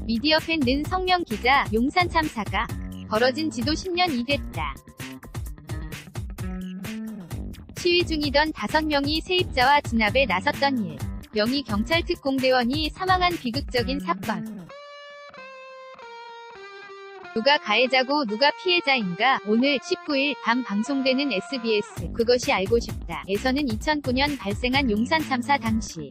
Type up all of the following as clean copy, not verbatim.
미디어 팬 는 성명 기자, 용산 참사가 벌어진 지도 10년이 됐다. 시위 중이던 5명이 세입자와 진압에 나섰던 일. 명의 경찰 특공대원이 사망한 비극적인 사건. 누가 가해자고 누가 피해자인가? 오늘 19일 밤 방송되는 SBS 그것이 알고 싶다 에서는 2009년 발생한 용산 참사 당시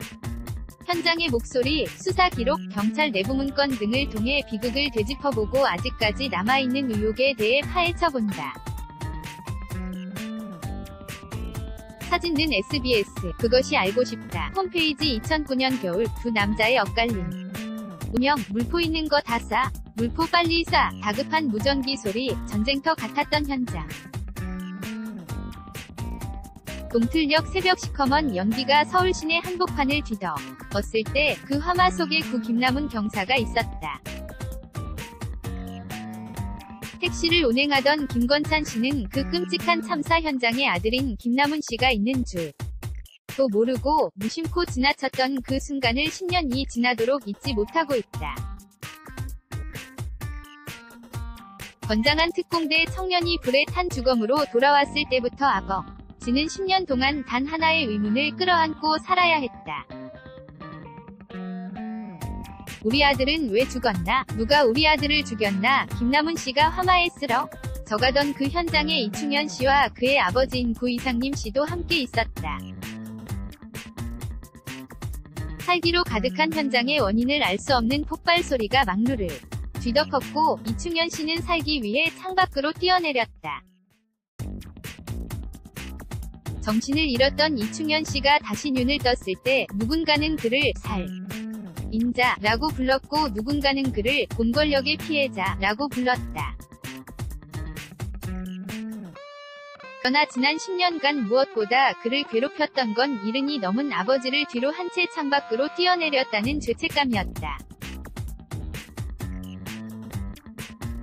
현장의 목소리, 수사 기록, 경찰 내부 문건 등을 통해 비극을 되짚어보고 아직까지 남아있는 의혹에 대해 파헤쳐본다. 사진은 SBS 그것이 알고 싶다 홈페이지. 2009년 겨울 두 남자의 엇갈림. 운영, 물포 있는 거 다 싸. 물포 빨리 싸. 다급한 무전기 소리, 전쟁터 같았던 현장. 동틀역 새벽 시커먼 연기가 서울 시내 한복판을 뒤덮었을 때 그 화마 속에 구 김남훈 경사가 있었다. 택시를 운행하던 김건찬 씨는 그 끔찍한 참사 현장의 아들인 김남훈 씨가 있는 줄도 모르고 무심코 지나쳤던 그 순간을 10년이 지나도록 잊지 못하고 있다. 건장한 특공대 청년이 불에 탄 주검으로 돌아왔을 때부터 아버지는 10년 동안 단 하나의 의문을 끌어안고 살아야 했다. 우리 아들은 왜 죽었나? 누가 우리 아들을 죽였나? 김남훈 씨가 화마에 쓰러져가던 그 현장에 이충현 씨와 그의 아버지인 구 이상림 씨도 함께 있었다. 살기로 가득한 현장의 원인을 알 수 없는 폭발 소리가 막루를 뒤덮었고 이충현 씨는 살기 위해 창밖으로 뛰어내렸다. 정신을 잃었던 이충현 씨가 다시 눈을 떴을 때 누군가는 그를 살인자라고 불렀고 누군가는 그를 곰권력의 피해자라고 불렀다. 그러나 지난 10년간 무엇보다 그를 괴롭혔던 건 이른이 넘은 아버지를 뒤로 한 채 창밖으로 뛰어내렸다는 죄책감이었다.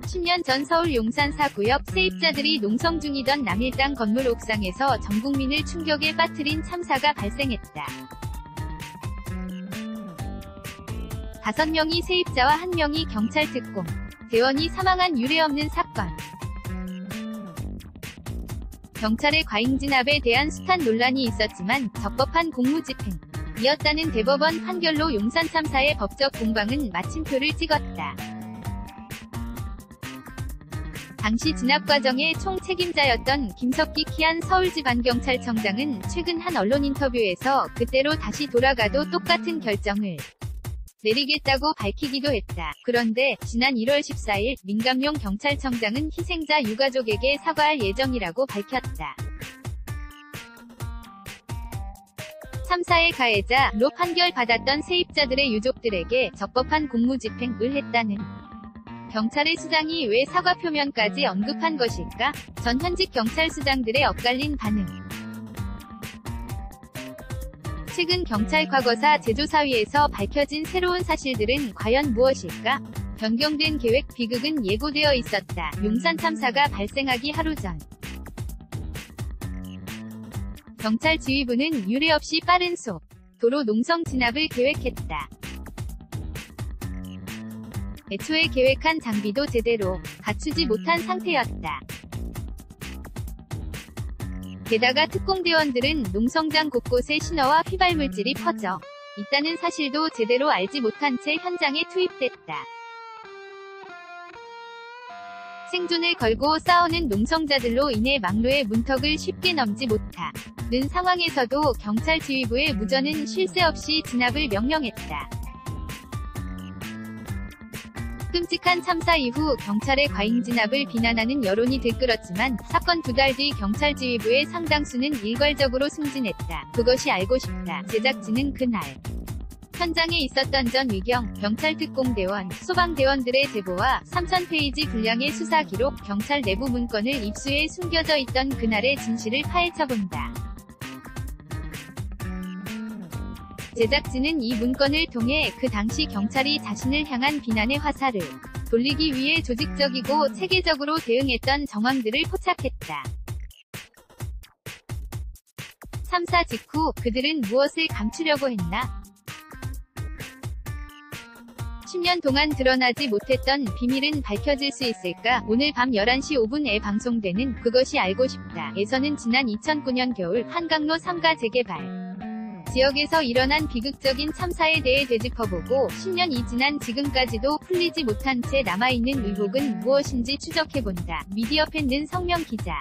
10년 전 서울 용산 4구역 세입자들이 농성 중이던 남일당 건물 옥상에서 전 국민을 충격에 빠뜨린 참사가 발생했다. 5명이 세입자와 1명이 경찰 특공 대원이 사망한 유례없는 사건. 경찰의 과잉 진압에 대한 숱한 논란이 있었지만 적법한 공무집행이었다는 대법원 판결로 용산 참사의 법적 공방은 마침표를 찍었다. 당시 진압 과정의 총 책임자였던 김석기 키안 서울지방경찰청장은 최근 한 언론 인터뷰에서 그때로 다시 돌아가도 똑같은 결정을 내리겠다고 밝히기도 했다. 그런데 지난 1월 14일 민감용 경찰청장은 희생자 유가족에게 사과할 예정이라고 밝혔다. 참사의 가해자로 판결받았던 세입자들의 유족들에게 적법한 공무집행을 했다는 경찰의 수장이 왜 사과 표면까지 언급한 것일까? 전 현직 경찰수장들의 엇갈린 반응. 최근 경찰 과거사 재조사위에서 밝혀진 새로운 사실들은 과연 무엇일까? 변경된 계획 비극은 예고되어 있었다. 용산 참사가 발생하기 하루 전 경찰 지휘부는 유례없이 빠른 도로 농성 진압을 계획했다. 애초에 계획한 장비도 제대로 갖추지 못한 상태였다. 게다가 특공대원들은 농성장 곳곳에 신호와 휘발물질이 퍼져 있다는 사실도 제대로 알지 못한 채 현장에 투입됐다. 생존을 걸고 싸우는 농성자들로 인해 막루의 문턱을 쉽게 넘지 못하는 상황에서도 경찰 지휘부의 무전은 쉴 새 없이 진압을 명령했다. 끔찍한 참사 이후 경찰의 과잉 진압을 비난하는 여론이 들끓었지만 사건 2달 뒤 경찰 지휘부의 상당수는 일괄적으로 승진했다. 그것이 알고 싶다. 제작진은 그날 현장에 있었던 전 위경, 경찰 특공대원, 소방대원들의 제보와 3,000페이지 분량의 수사 기록, 경찰 내부 문건을 입수해 숨겨져 있던 그날의 진실을 파헤쳐본다. 제작진은 이 문건을 통해 그 당시 경찰이 자신을 향한 비난의 화살을 돌리기 위해 조직적이고 체계적으로 대응했던 정황들을 포착했다. 참사 직후 그들은 무엇을 감추려고 했나? 10년 동안 드러나지 못했던 비밀은 밝혀질 수 있을까? 오늘 밤 11시 5분에 방송되는 그것이 알고 싶다 에서는 지난 2009년 겨울 한강로 3가 재개발 지역에서 일어난 비극적인 참사에 대해 되짚어보고 10년이 지난 지금까지도 풀리지 못한 채 남아있는 의혹은 무엇인지 추적해본다. 미디어팬는 성명 기자.